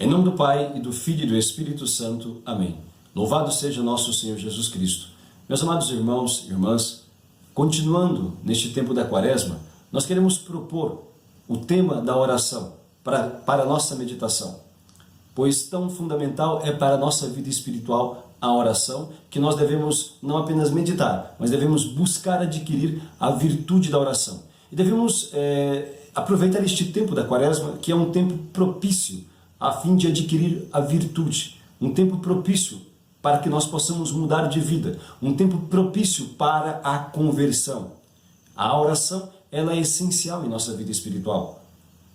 Em nome do Pai, e do Filho e do Espírito Santo. Amém. Louvado seja nosso Senhor Jesus Cristo. Meus amados irmãos e irmãs, continuando neste tempo da Quaresma, nós queremos propor o tema da oração para a nossa meditação, pois tão fundamental é para a nossa vida espiritual a oração, que nós devemos não apenas meditar, mas devemos buscar adquirir a virtude da oração. E devemos aproveitar este tempo da Quaresma, que é um tempo propício a fim de adquirir a virtude, um tempo propício para que nós possamos mudar de vida, um tempo propício para a conversão. A oração, ela é essencial em nossa vida espiritual.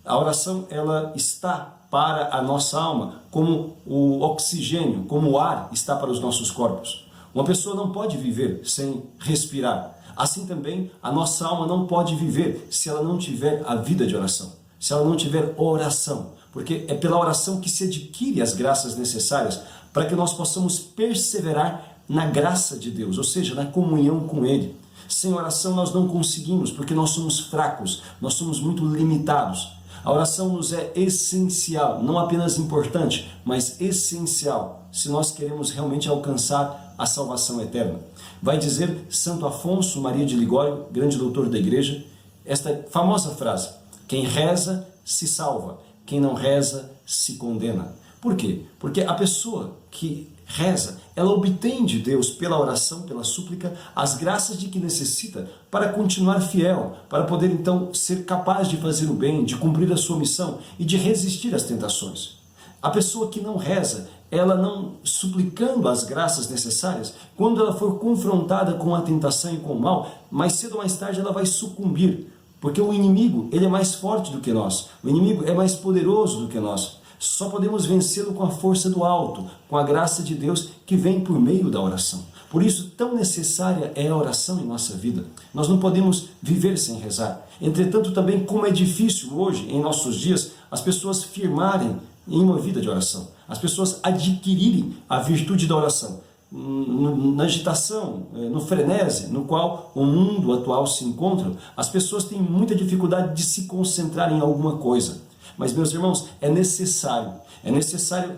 A oração, ela está para a nossa alma como o oxigênio, como o ar está para os nossos corpos. Uma pessoa não pode viver sem respirar. Assim também, a nossa alma não pode viver se ela não tiver a vida de oração, se ela não tiver oração. Porque é pela oração que se adquire as graças necessárias para que nós possamos perseverar na graça de Deus, ou seja, na comunhão com Ele. Sem oração nós não conseguimos, porque nós somos fracos, nós somos muito limitados. A oração nos é essencial, não apenas importante, mas essencial, se nós queremos realmente alcançar a salvação eterna. Vai dizer Santo Afonso Maria de Ligório, grande doutor da Igreja, esta famosa frase: quem reza se salva, quem não reza se condena. Por quê? Porque a pessoa que reza, ela obtém de Deus, pela oração, pela súplica, as graças de que necessita para continuar fiel, para poder então ser capaz de fazer o bem, de cumprir a sua missão e de resistir às tentações. A pessoa que não reza, ela não suplicando as graças necessárias, quando ela for confrontada com a tentação e com o mal, mais cedo ou mais tarde ela vai sucumbir. Porque o inimigo, ele é mais forte do que nós. O inimigo é mais poderoso do que nós. Só podemos vencê-lo com a força do alto, com a graça de Deus que vem por meio da oração. Por isso, tão necessária é a oração em nossa vida. Nós não podemos viver sem rezar. Entretanto, também como é difícil hoje, em nossos dias, as pessoas firmarem em uma vida de oração. As pessoas adquirirem a virtude da oração. Na agitação, no frenesi no qual o mundo atual se encontra, as pessoas têm muita dificuldade de se concentrar em alguma coisa. Mas, meus irmãos, é necessário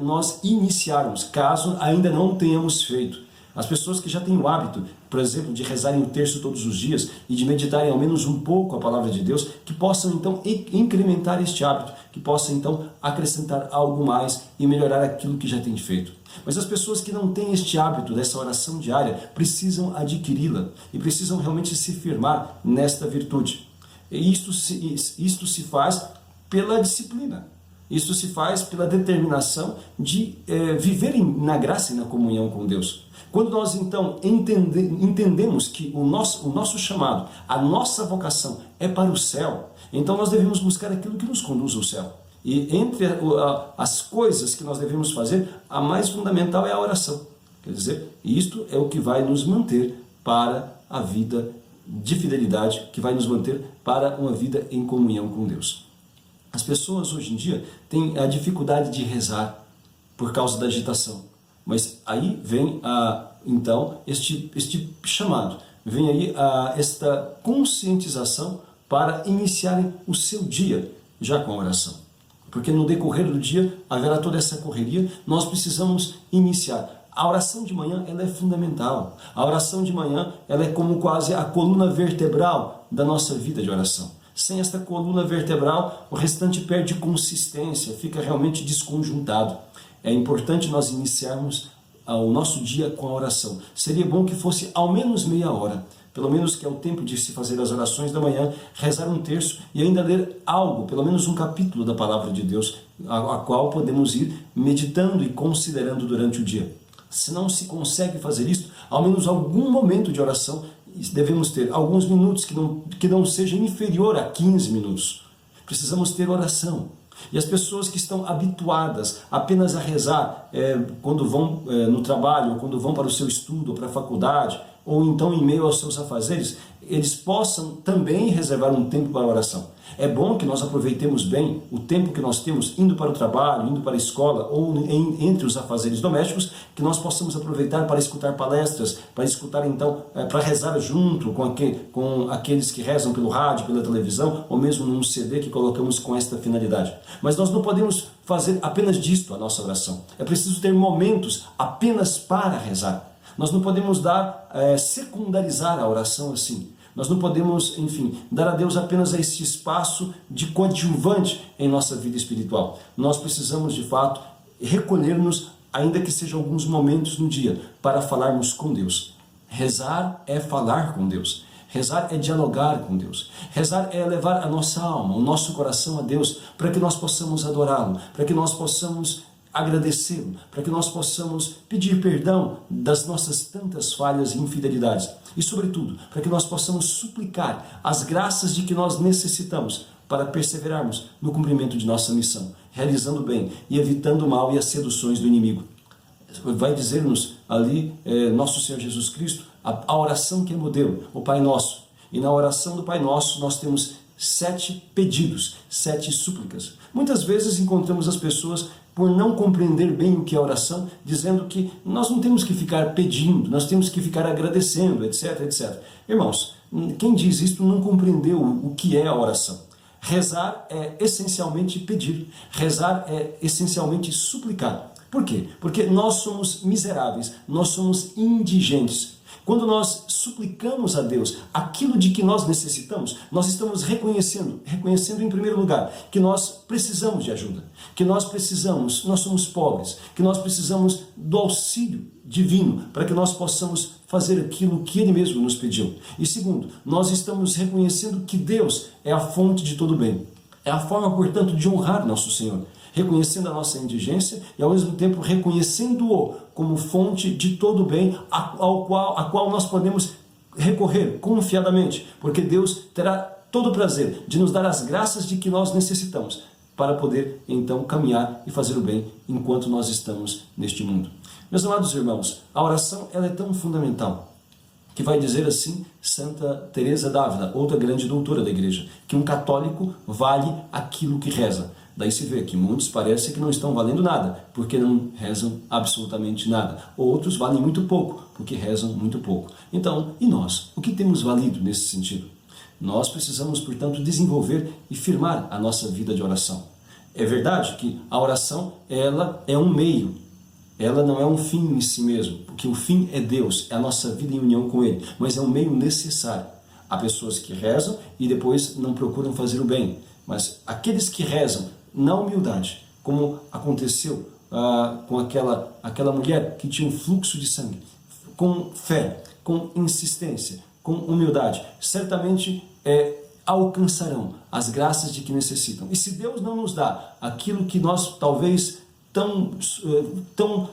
nós iniciarmos, caso ainda não tenhamos feito. As pessoas que já têm o hábito, por exemplo, de rezarem o terço todos os dias e de meditarem ao menos um pouco a palavra de Deus, que possam então incrementar este hábito, que possam então acrescentar algo mais e melhorar aquilo que já têm feito. Mas as pessoas que não têm este hábito dessa oração diária precisam adquiri-la e precisam realmente se firmar nesta virtude. E isto se faz pela disciplina. Isso se faz pela determinação de viver na graça e na comunhão com Deus. Quando nós então entendemos que o nosso chamado, a nossa vocação é para o céu, então nós devemos buscar aquilo que nos conduz ao céu. E entre as coisas que nós devemos fazer, a mais fundamental é a oração. Quer dizer, isto é o que vai nos manter para a vida de fidelidade, que vai nos manter para uma vida em comunhão com Deus. As pessoas hoje em dia têm a dificuldade de rezar por causa da agitação. Mas aí vem então este chamado, vem aí esta conscientização para iniciarem o seu dia já com a oração. Porque no decorrer do dia haverá toda essa correria, nós precisamos iniciar. A oração de manhã ela é fundamental. A oração de manhã ela é como quase a coluna vertebral da nossa vida de oração. Sem esta coluna vertebral, o restante perde consistência, fica realmente desconjuntado. É importante nós iniciarmos o nosso dia com a oração. Seria bom que fosse ao menos meia hora, pelo menos que é o tempo de se fazer as orações da manhã, rezar um terço e ainda ler algo, pelo menos um capítulo da Palavra de Deus, a qual podemos ir meditando e considerando durante o dia. Se não se consegue fazer isso, ao menos algum momento de oração devemos ter, alguns minutos que não seja inferior a 15 minutos. Precisamos ter oração. E as pessoas que estão habituadas apenas a rezar quando vão no trabalho, ou quando vão para o seu estudo, ou para a faculdade, ou então em meio aos seus afazeres, eles possam também reservar um tempo para a oração. É bom que nós aproveitemos bem o tempo que nós temos indo para o trabalho, indo para a escola ou entre os afazeres domésticos, que nós possamos aproveitar para escutar palestras, para escutar então, para rezar junto com aqueles que rezam pelo rádio, pela televisão, ou mesmo num CD que colocamos com esta finalidade. Mas nós não podemos fazer apenas disto a nossa oração. É preciso ter momentos apenas para rezar. Nós não podemos secundarizar a oração assim. Nós não podemos, enfim, dar a Deus apenas esse espaço de coadjuvante em nossa vida espiritual. Nós precisamos, de fato, recolher-nos, ainda que sejam alguns momentos no dia, para falarmos com Deus. Rezar é falar com Deus. Rezar é dialogar com Deus. Rezar é levar a nossa alma, o nosso coração a Deus, para que nós possamos adorá-lo, para que nós possamos agradecê-lo, para que nós possamos pedir perdão das nossas tantas falhas e infidelidades. E, sobretudo, para que nós possamos suplicar as graças de que nós necessitamos para perseverarmos no cumprimento de nossa missão, realizando o bem e evitando o mal e as seduções do inimigo. Vai dizer-nos ali nosso Senhor Jesus Cristo, a oração que é modelo, o Pai Nosso. E na oração do Pai Nosso nós temos 7 pedidos, 7 súplicas. Muitas vezes encontramos as pessoas, por não compreender bem o que é oração, dizendo que nós não temos que ficar pedindo, nós temos que ficar agradecendo, etc, etc. Irmãos, quem diz isto não compreendeu o que é a oração. Rezar é essencialmente pedir, rezar é essencialmente suplicar. Por quê? Porque nós somos miseráveis, nós somos indigentes. Quando nós suplicamos a Deus aquilo de que nós necessitamos, nós estamos reconhecendo em primeiro lugar que nós precisamos de ajuda, que nós somos pobres, que nós precisamos do auxílio divino para que nós possamos fazer aquilo que Ele mesmo nos pediu. E segundo, nós estamos reconhecendo que Deus é a fonte de todo bem. É a forma, portanto, de honrar nosso Senhor, reconhecendo a nossa indigência e ao mesmo tempo reconhecendo-o como fonte de todo o bem a qual nós podemos recorrer confiadamente, porque Deus terá todo o prazer de nos dar as graças de que nós necessitamos para poder então caminhar e fazer o bem enquanto nós estamos neste mundo. Meus amados irmãos, a oração ela é tão fundamental que vai dizer assim Santa Teresa d'Ávila, outra grande doutora da igreja, que um católico vale aquilo que reza. Daí se vê que muitos parecem que não estão valendo nada, porque não rezam absolutamente nada. Outros valem muito pouco, porque rezam muito pouco. Então, e nós? O que temos valido nesse sentido? Nós precisamos, portanto, desenvolver e firmar a nossa vida de oração. É verdade que a oração ela é um meio, ela não é um fim em si mesmo, porque o fim é Deus, é a nossa vida em união com Ele, mas é um meio necessário. Há pessoas que rezam e depois não procuram fazer o bem, mas aqueles que rezam na humildade, como aconteceu com aquela mulher que tinha um fluxo de sangue, com fé, com insistência, com humildade, certamente alcançarão as graças de que necessitam. E se Deus não nos dá aquilo que nós talvez tão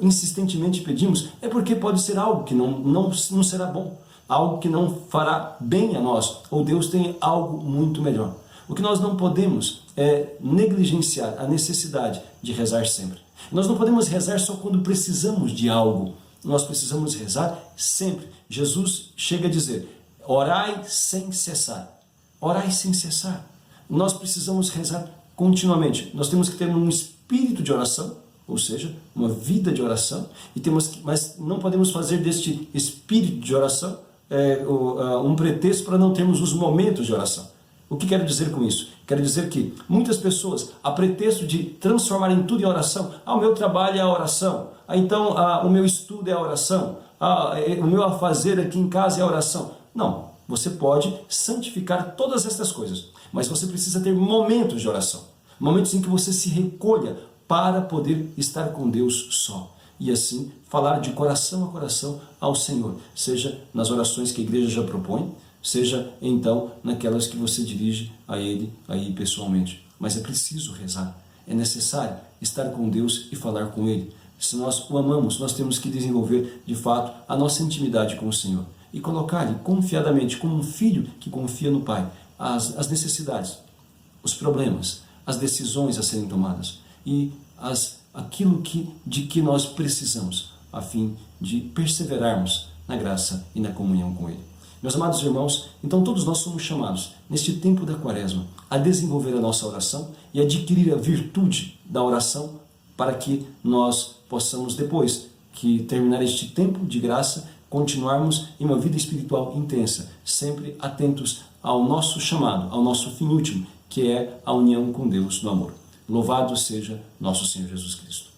insistentemente pedimos, é porque pode ser algo que não será bom, algo que não fará bem a nós, ou Deus tem algo muito melhor. O que nós não podemos é negligenciar a necessidade de rezar sempre. Nós não podemos rezar só quando precisamos de algo. Nós precisamos rezar sempre. Jesus chega a dizer, orai sem cessar. Orai sem cessar. Nós precisamos rezar continuamente. Nós temos que ter um espírito de oração, ou seja, uma vida de oração, mas não podemos fazer deste espírito de oração um pretexto para não termos os momentos de oração. O que quero dizer com isso? Quero dizer que muitas pessoas, a pretexto de transformarem tudo em oração, o meu trabalho é a oração, então o meu estudo é a oração, o meu afazer aqui em casa é a oração. Não, você pode santificar todas estas coisas, mas você precisa ter momentos de oração, momentos em que você se recolha para poder estar com Deus só. E assim, falar de coração a coração ao Senhor, seja nas orações que a igreja já propõe, seja então naquelas que você dirige a Ele aí pessoalmente. Mas é preciso rezar, é necessário estar com Deus e falar com Ele. Se nós o amamos, nós temos que desenvolver de fato a nossa intimidade com o Senhor e colocar-lhe confiadamente, como um filho que confia no Pai, as necessidades, os problemas, as decisões a serem tomadas e aquilo de que nós precisamos, a fim de perseverarmos na graça e na comunhão com Ele. Meus amados irmãos, então todos nós somos chamados, neste tempo da Quaresma, a desenvolver a nossa oração e adquirir a virtude da oração para que nós possamos, depois que terminar este tempo de graça, continuarmos em uma vida espiritual intensa, sempre atentos ao nosso chamado, ao nosso fim último, que é a união com Deus no amor. Louvado seja nosso Senhor Jesus Cristo.